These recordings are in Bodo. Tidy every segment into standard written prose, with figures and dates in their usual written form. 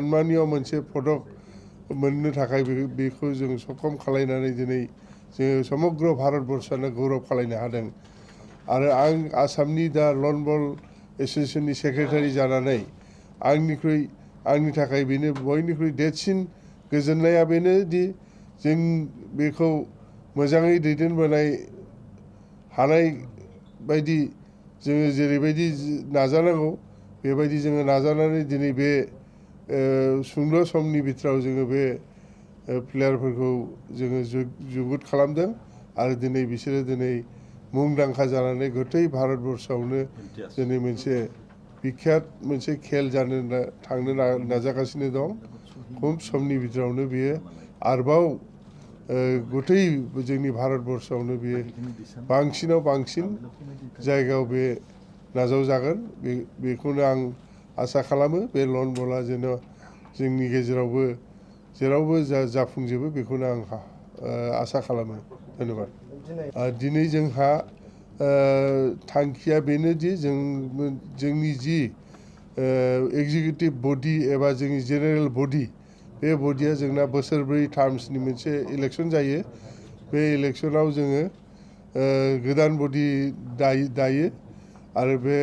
सन्मानीय मोनसे पदक मोननो थाखाय बेखौ जों सक्षम खालायनानै दिनै जों समग्र भारतबर्षआनो गौरव खालायनो हादों आरो आं आसामनि दा लन बल एसोसिएशननि सेक्रेटारि जानानै आंनि थाखाय बेनो बयनिख्रुइ देरसिन गोजोननाया बेनो दि जों बेखौ मोजाङै दैदेनबोनाय हानाय बायदि जोङो जेरैबायदि नाजानांगौ बेबायदि जोङो नाजानानै दिनै बे सुंद' समनि बिथोराव जोङो बे प्लेयारफोरखौ जोङो जुगुद खालामदों आरो दिनै बिसोरो दिनै मुंदांखा जानानै गथै भारतबर्षआवनो दिनै मोनसे बिख्यात मोनसे खेल जानो थांनो नाजागासिनो दं खम समनि बिथोरावनो बियो आरोबाव गथै जोंनि भारतबर्षआवनो बियो बांसिनाव बांसिन जायगायाव बे नाजावजागोन बेखौनो आं आसा खालामो बे लन बला जेन' जोंनि गेजेरावबो जेरावबो जाफुंजोबो बेखौनो आं आसा खालामो धन्यबाद दिनै जोंहा थांखिया बेनोदि जोंनि जि एग्जिकिउटिभ बडि एबा जोंनि जेनेरेल बडि बे बडिया जोंना बोसोरब्रै टार्म्सनि मोनसे इलेक्सन जायो बे इलेक्सनाव जोङो गोदान बडि दायो आरो बे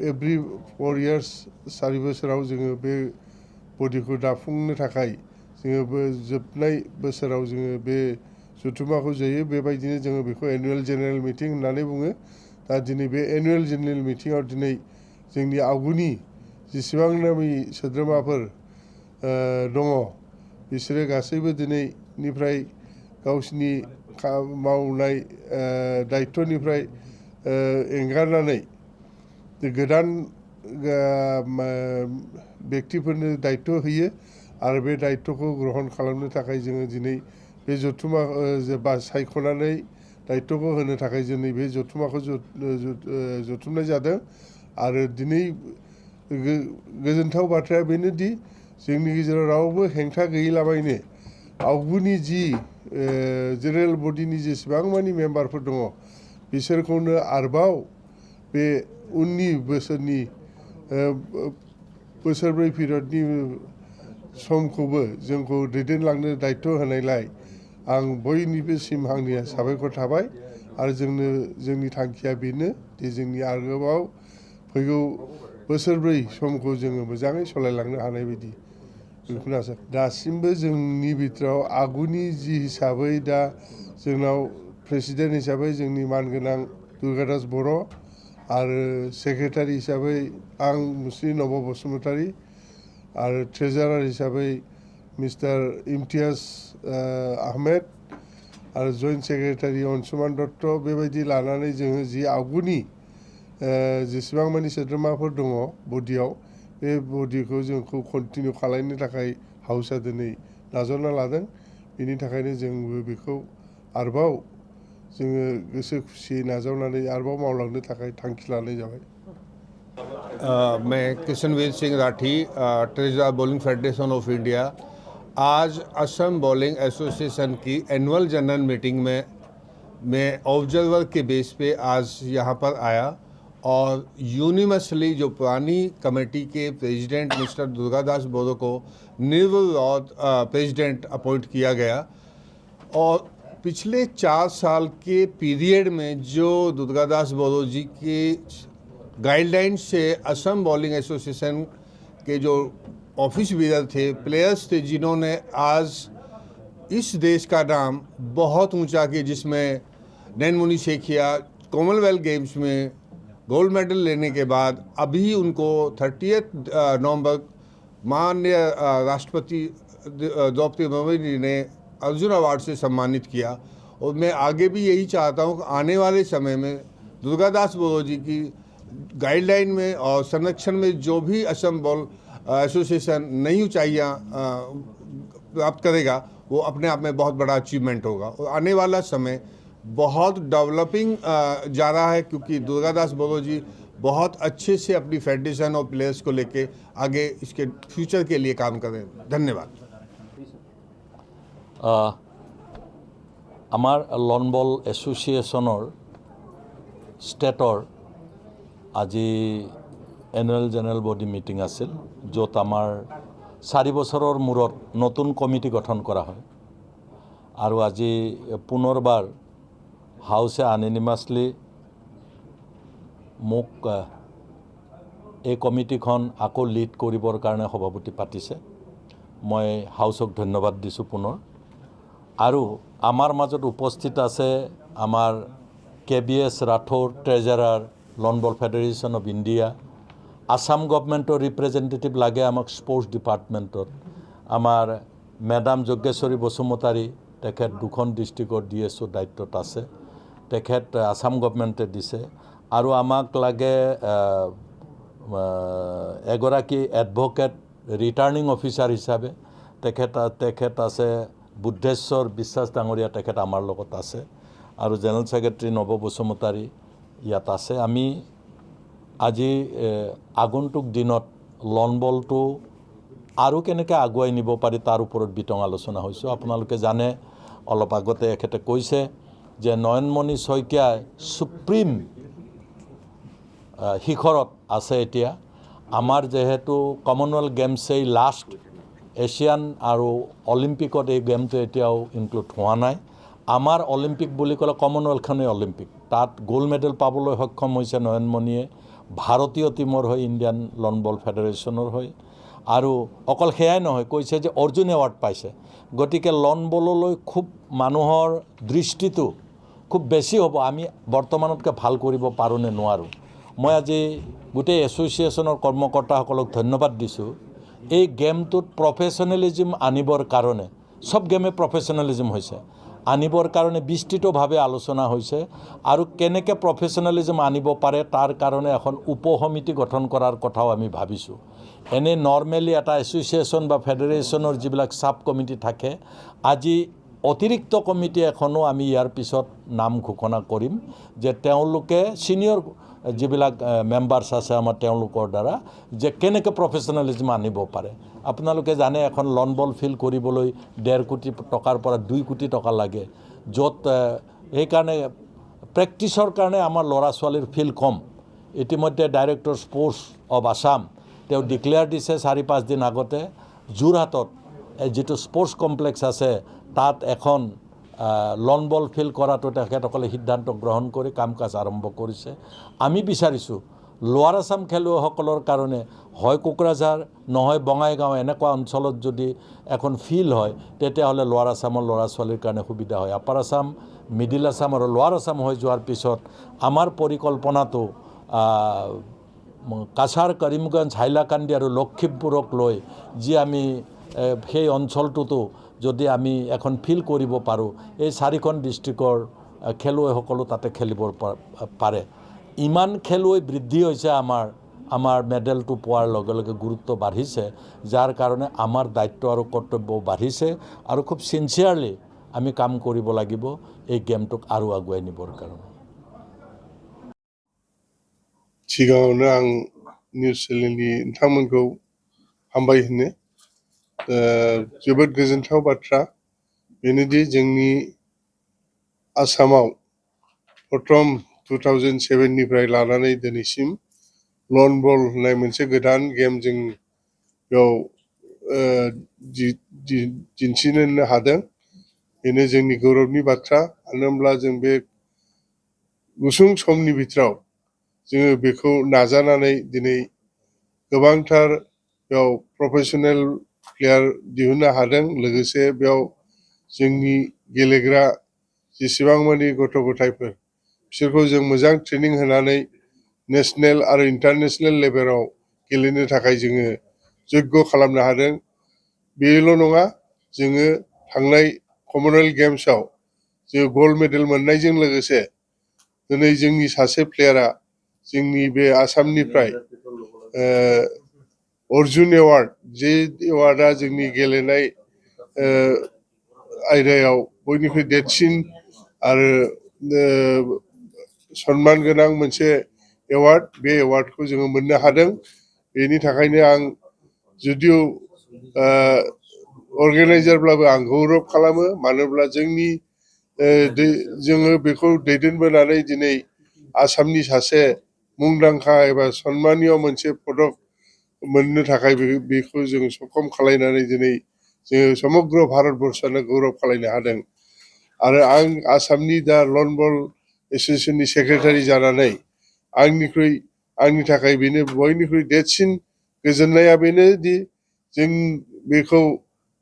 एभ्रि 4 years 4 बोसोराव जोङो बे बडिखौ दाफुंनो थाखाय जोङो जोबनाय बोसोराव जोङो बे जथुम्माखौ जायो बेबायदिनो जोङो बेखौ एनुवेल जेनेरेल मिटिं होननानै बुङो दा दिनै बे एनुवेल जेनेरेल मिटिङाव दिनै जोंनि आवगुनि जेसेबांनाखि सोद्रोमाफोर दङ बिसोरो गासैबो दिनैनिफ्राय गावसिनि मावनाय दायित्वनिफ्राय एंगारनानै गोदान बेक्तिफोरनो दायित्व होयो आरो बे दायित्वखौ ग्रहन खालामनो थाखाय जोङो दिनै बे जथुम्मा सायख'नानै दायित्वखौ होनो थाखाय दिनै बे जथुम्माखौ जथुमनाय जादों आरो दिनै गोजोनथाव बाथ्राया बेनोदि जोंनि गेजेराव रावबो हेंथा गैयैलाबायनो आवगुनि जि जेनेरेल बडिनि जेसेबां मानि मेम्बारफोर दङ बिसोरखौनो आरोबाव बे उननि बोसोरब्रै पिरियडनि समखौबो जोंखौ दैदेनलांनो दायित्व होनायलाय आं बयनिबोसिम आंनि साबायखर थाबाय आरो जोंनि थांखिया बेनो दि जोंनि आरोबाव फैगौ बोसोरब्रै समखौ जोङो मोजाङै सालायलांनो हानाय बायदि बेखौनो आसा दासिमबो जोंनि बिथोराव आगुनि जि हिसाबै दा जोंनाव प्रेसिडेन्ट हिसाबै जोंनि मानगोनां दुर्गादास बर' आरो सेक्रेटारि हिसाबै आं मुस्रि नब बसुमतारी आरो ट्रेजारार हिसाबै मिस्टार इम्तियाज आहमेद आरो जइन्ट सेक्रेटारि अनसुमान दत्त बेबायदि लानानै जोङो जि आवगुनि जेसेबां मानि सोद्रोमाफोर दङ बडियाव बे बडिखौ जोंखौ कन्टिनिउ खालामनो थाखाय हाउसआ दिनै नाजावना लादों बेनि थाखायनो जोंबो बेखौ आरोबाव जोङो गोसो खुसियै नाजावनानै आरोबाव मावलांनो थाखाय थांखि लानाय जाबाय मैं Kishanveer Singh Rathi treasurer bowling federation of India आज असम बॉलिंग एसोसिएशन की एनुअल जनरल मीटिंग में मैं ऑब्जर्वर के बेस पे आज यहाँ पर आया और यूनिवर्सली जो पुरानी कमेटी के प्रेसिडेंट मिस्टर दुर्गादास बोरो को निर्विरोध प्रेसिडेंट अपॉइंट किया गया और पिछले 4 साल के पीरियड में जो दुर्गादास बोरो जी के गाइडलाइन से असम बॉलिंग एसोसिएशन के जो ऑफिस बीरर थे प्लेयर्स थे जिन्होंने आज इस देश का नाम बहुत ऊंचा किया जिसमें नैनमुनी शेखिया कॉमनवेल्थ गेम्स में गोल्ड मेडल लेने के बाद अभी उनको 30 नवंबर माननीय राष्ट्रपति द्रौपदी मुर्मू जी ने अर्जुन अवार्ड से सम्मानित किया और मैं आगे भी यही चाहता हूं कि आने वाले समय में दुर्गादास बोरो जी की गाइडलाइन में और संरक्षण में जो भी असम बॉल एसोसिएशन नई ऊंचाइयां प्राप्त करेगा वो अपने आप में बहुत बड़ा अचीवमेंट होगा और आने वाला समय बहुत डेवलपिंग जा रहा है क्योंकि दुर्गादास बोरो जी बहुत अच्छे से अपनी फेडरेशन और प्लेयर्स को लेके आगे इसके फ्यूचर के लिए काम कर रहे हैं धन्यवाद आमार लन बल एसोसिएशनर स्टेटर আজি एनुअल जेनेरेल बडी मीटिंग आसिल जोत आमार 4 বছৰৰ মূৰত নতুন কমিটি গঠন কৰা হয় আৰু আজি পুনৰবাৰ হাউছে আনএনিমাছলি মোক এই কমিটিখন আকৌ লিড কৰিবৰ কাৰণে সভাপতি পাতিছে। মই হাউছক ধন্যবাদ দিছোঁ পুনৰ। আৰু আমাৰ মাজত উপস্থিত আছে আমাৰ KBS ৰাথোৰ treasurer lawn ball federation of India, Assam গভৰ্ণমেণ্টৰ ৰিপ্ৰেজেণ্টেটিভ লাগে আমাক স্পৰ্টছ ডিপাৰ্টমেণ্টত, আমাৰ মেডাম যজ্ঞেশ্বৰী বসুমতাৰী, তেখেত 2খন ডিষ্ট্ৰিক্টৰ DSO দায়িত্বত আছে, তেখেত আসাম গভৰ্ণমেণ্টে দিছে। আৰু আমাক লাগে এগৰাকী এডভকেট ৰিটাৰ্ণিং অফিচাৰ হিচাপে, তেখেত আছে বুদ্ধেশ্বৰ বিশ্বাস ডাঙৰীয়া, তেখেত আমাৰ লগত আছে। আৰু জেনেৰেল ছেক্ৰেটাৰী নৱ বসুমতাৰী ইয়াত আছে। আমি আজি আগন্তুক দিনত লন বলটো আৰু কেনেকৈ আগুৱাই নিব পাৰি তাৰ ওপৰত বিতং আলোচনা হৈছোঁ। আপোনালোকে জানে, অলপ আগতে এখেতে কৈছে যে নয়নমণি শইকীয়াই সুপ্ৰিম শিখৰত আছে এতিয়া। আমাৰ যেহেতু কমনৱেলথ গেমছেই লাষ্ট এছিয়ান আৰু অলিম্পিকত এই গেমটো এতিয়াও ইনক্লুড হোৱা নাই। আমাৰ অলিম্পিক বুলি ক'লে কমনৱেলথখনেই অলিম্পিক। তাত গ'ল্ড মেডেল পাবলৈ সক্ষম হৈছে নয়নমণিয়ে, ভাৰতীয় টীমৰ হৈ, ইণ্ডিয়ান লন বল ফেডাৰেশ্যনৰ হৈ। আৰু অকল সেয়াই নহয়, কৈছে যে অৰ্জুন এৱাৰ্ড পাইছে। গতিকে লন বললৈ খুব মানুহৰ দৃষ্টিটো খুব বেছি হ'ব, আমি বৰ্তমানতকৈ ভাল কৰিব পাৰোঁ নে নোৱাৰোঁ। মই আজি গোটেই এছ'চিয়েশ্যনৰ কৰ্মকৰ্তাসকলক ধন্যবাদ দিছোঁ। এই গেমটোত প্ৰফেশ্যনেলিজিম আনিবৰ কাৰণে, চব গেমে প্ৰফেশ্যনেলিজিম হৈছে, আনিবৰ কাৰণে বিস্তৃতভাৱে আলোচনা হৈছে। আৰু কেনেকৈ প্ৰফেশ্যনেলিজিম আনিব পাৰে তাৰ কাৰণে এখন উপসমিতি গঠন কৰাৰ কথাও আমি ভাবিছোঁ। এনে নৰ্মেলি এটা এছ'চিয়েশ্যন বা ফেডাৰেশ্যনৰ যিবিলাক ছাব কমিটি থাকে, আজি অতিৰিক্ত কমিটি এখনো আমি ইয়াৰ পিছত নাম ঘোষণা কৰিম, যে তেওঁলোকে ছিনিয়ৰ যিবিলাক মেম্বাৰ্ছ আছে আমাৰ, তেওঁলোকৰ দ্বাৰা যে কেনেকৈ প্ৰফেশ্যনেলিজিম আনিব পাৰে। আপোনালোকে জানে, এখন লন বল ফিল্ড কৰিবলৈ 1.5 কোটি টকাৰ পৰা 2 কোটি টকা লাগে, য'ত সেইকাৰণে প্ৰেক্টিছৰ কাৰণে আমাৰ ল'ৰা ছোৱালীৰ ফিল্ড কম। ইতিমধ্যে ডাইৰেক্টৰ স্পৰ্টছ অফ আসাম তেওঁ ডিক্লেয়াৰ দিছে 4-5 দিন আগতে, যোৰহাটত যিটো স্পৰ্টছ কমপ্লেক্স আছে তাত এখন লন বল ফিল্ড কৰাটো তেখেতসকলে সিদ্ধান্ত গ্ৰহণ কৰি কাম কাজ আৰম্ভ কৰিছে। আমি বিচাৰিছোঁ লোৱাৰ আসাম খেলুৱৈসকলৰ কাৰণে হয় কোকৰাঝাৰ, নহয় বঙাইগাঁও, এনেকুৱা অঞ্চলত যদি এখন ফিল্ড হয়, তেতিয়াহ'লে লোৱাৰ আসামৰ ল'ৰা ছোৱালীৰ কাৰণে সুবিধা হয়। আপাৰ আসাম, মিডিল আসাম আৰু লোৱাৰ আসাম হৈ যোৱাৰ পিছত আমাৰ পৰিকল্পনাটো কাছাৰ, কৰিমগঞ্জ, হাইলাকান্দি আৰু লখিমপুৰক লৈ যি আমি সেই অঞ্চলটোতো যদি আমি এখন ফিল্ড কৰিব পাৰোঁ, এই 4খন ডিষ্ট্ৰিক্টৰ খেলুৱৈসকলো তাতে খেলিব পাৰে। ইমান খেলুৱৈ বৃদ্ধি হৈছে, আমাৰ মেডেলটো পোৱাৰ লগে লগে গুৰুত্ব বাঢ়িছে, যাৰ কাৰণে আমাৰ দায়িত্ব আৰু কৰ্তব্যও বাঢ়িছে। আৰু খুব চিনচিয়াৰলি আমি কাম কৰিব লাগিব এই গেমটোক আৰু আগুৱাই নিবৰ কাৰণে। सिगाङावनो आं निउस चेनेलनि नोंथांमोनखौ हामबाय होनो। जोबोद गोजोनथाव बाथ्रा बेनोदि जोंनि आसामाव प्रथम 2007निफ्राय लानानै दिनैसिम लन बल होननाय मोनसे गोदान गेम जों बेयाव दिन्थिनो हादों। बेनो जोंनि गौरबनि बाथ्रा। मानो होनब्ला जों बे गुसुं समनि बिथोराव जोङो बेखौ नाजानानै दिनै गोबांथार बेयाव प्रफेशनेल प्लेयार दिहुननो हादों। लोगोसे बेयाव जोंनि गेलेग्रा जेसेबां मानि गथ' गथायफोर, बिसोरखौ जों मोजां ट्रेनिं होनानै नेशनेल आरो इन्टारनेशनेल लेभेलाव गेलेनो थाखाय जोङो जग्य खालामनो हादों। बेल' नङा, जोङो थांनाय कमनवेल्थ गेम्सआव जों गल्ड मेडेल मोननायजों लोगोसे दिनै जोंनि सासे प्लेयारा जोंनि बे आसामनिफ्राय अर्जुन एवार्ड, जे एवार्डआ जोंनि गेलेनाय आयदायाव बयनिख्रुइ देरसिन आरो सनमान गोनां मोनसे एवार्ड, बे एवार्डखौ जोङो मोननो हादों। बेनि थाखायनो आं जुदिও अर्गेनाइजारब्लाबो आं गौरब खालामो। मानो होनब्ला जोङो बेखौ दैदेनबोनानै दिनै आसामनि सासे मुंदांखा एबा सन्मानीय मोनसे पदक मोननो थाखाय बेखौ जों सक्षम खालायनानै दिनै जोङो समग्र भारतबर्षआनो गौरब खालायनो हादों आरो आं आसामनि दा लन बल एस'सियेसननि सेक्रेटारि जानानै आंनि थाखाय बेनो बयनिख्रुइ देरसिन गोजोननाया बेनो दि जों बेखौ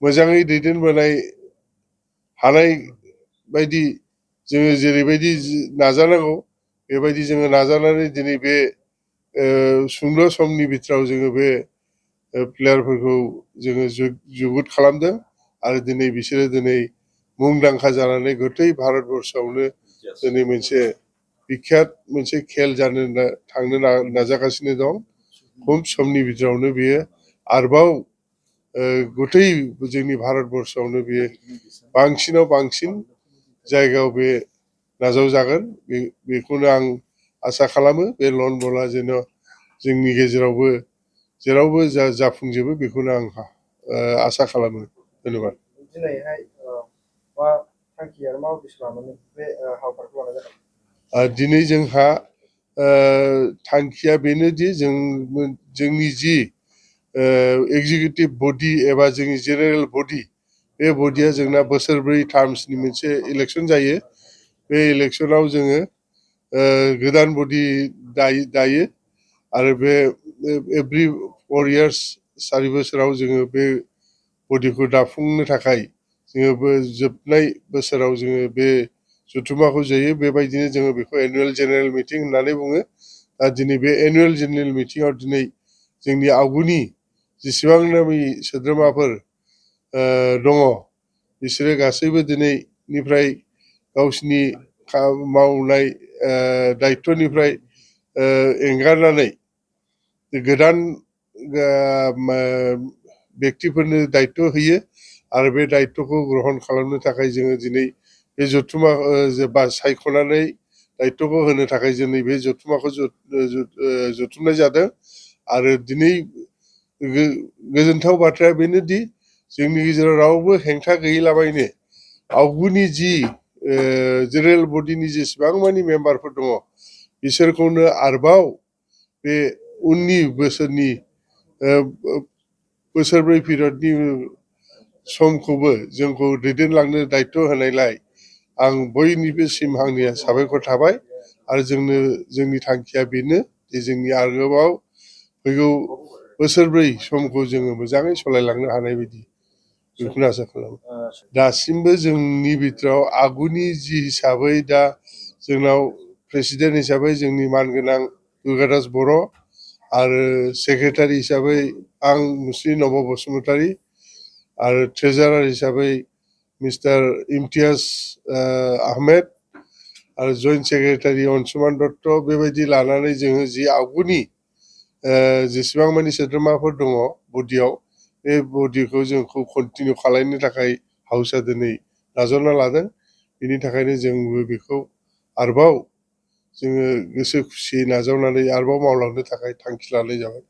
मोजाङै दैदेनबोनाय हानाय बायदि जोङो जेरैबायदि नाजानांगौ बेबायदि जोङो नाजानानै दिनै बे सुंद' समनि बिथोराव जोङो बे प्लेयारफोरखौ जोङो जुगुद खालामदों आरो दिनै बिसोरो दिनै मुंदांखा जानानै गथै भारतबर्षआवनो दिनै मोनसे बिख्यात मोनसे खेल जानो थांनो नाजागासिनो दं खम समनि बिथोरावनो बियो आरोबाव गथै जोंनि भारतबर्षआवनो बियो बांसिनाव बांसिन जायगायाव बे नाजावजागोन बेखौनो आं आसा खालामो बे लन बला जेन' जोंनि गेजेरावबो जेरावबो जाफुंजोबो बेखौनो आं आसा खालामो धन्यबाद दिनैहाय मा थांखि आरो मा उद्देश्य लानानै बे हाबाफारिखौ लानाय जादों दिनै जोंहा थांखिया बेनोदि जोंनि जि एग्जिकिउटिभ बडि एबा जोंनि जेनेरेल बडि बे बडिया जोंना बोसोरब्रै टार्मसनि मोनसे इलेक्सन जायो बे इलेक्सनाव जोङो गोदान बडि दायो आरो बे एभ्रि 4 years 4 बोसोराव जोङो बे बडिखौ दाफुंनो थाखाय जोङो जोबनाय बोसोराव जोङो बे जथुम्माखौ जायो बेबायदिनो जोङो बेखौ एनुवेल जेनेरेल मिटिं होननानै बुङो दा दिनै बे एनुवेल जेनेरेल मिटिङाव दिनै जोंनि आवगुनि जेसेबांनाखि सोद्रोमाफोर दङ बिसोरो गासैबो दिनैनिफ्राय गावसिनि मावनाय दायित्वनिफ्राय एंगारनानै गोदान बेक्तिफोरनो दायित्व होयो आरो बे दायित्वखौ ग्रहन खालामनो थाखाय जोङो दिनै बे जथुम्मा सायख'नानै दायित्वखौ होनो थाखाय दिनै बे जथुम्माखौ जथुमनाय जादों आरो दिनै गोजोनथाव बाथ्राया बेनोदि जोंनि गेजेराव रावबो हेंथा गैयैलाबायनो आवगुनि जि जेनेरेल बडिनि जेसेबां मानि मेम्बारफोर दङ बिसोरखौनो आरोबाव बे उननि बोसोरनि बोसोरब्रै पिरियडनि समखौबो जोंखौ दैदेनलांनो दायित्व होनायलाय आं बयनिबोसिम आंनि साबायखर थाबाय आरो जोंनि थांखिया बेनो जे जोंनि आरोबाव फैगौ बोसोरब्रै समखौ जोङो मोजाङै सालायलांनो हानाय बायदि बेखौनो आसा खालामो दासिमबो जोंनि बिथोराव आगुनि जि हिसाबै दा जोंनाव प्रेसिडेन्ट हिसाबै जोंनि मानगोनां दुर्गादास बर' आरो सेक्रेटारि हिसाबै आं मुस्रि नब बसुमतारी आरो ट्रेजारार हिसाबै मिस्टार इम्तियाज आहमेद आरो जइन्ट सेक्रेटारि अनसुमान दत्त बेबायदि लानानै जोङो जि आवगुनि जेसेबां मानि सोद्रोमाफोर दङ बडियाव बे बडिखौ जोंखौ कन्टिनिउ खालामनो थाखाय हाउसआ दिनै नाजावना लादों बेनि थाखायनो जोंबो बेखौ आरोबाव जोङो गोसो खुसियै नाजावनानै आरोबाव मावलांनो थाखाय थांखि लानाय जाबाय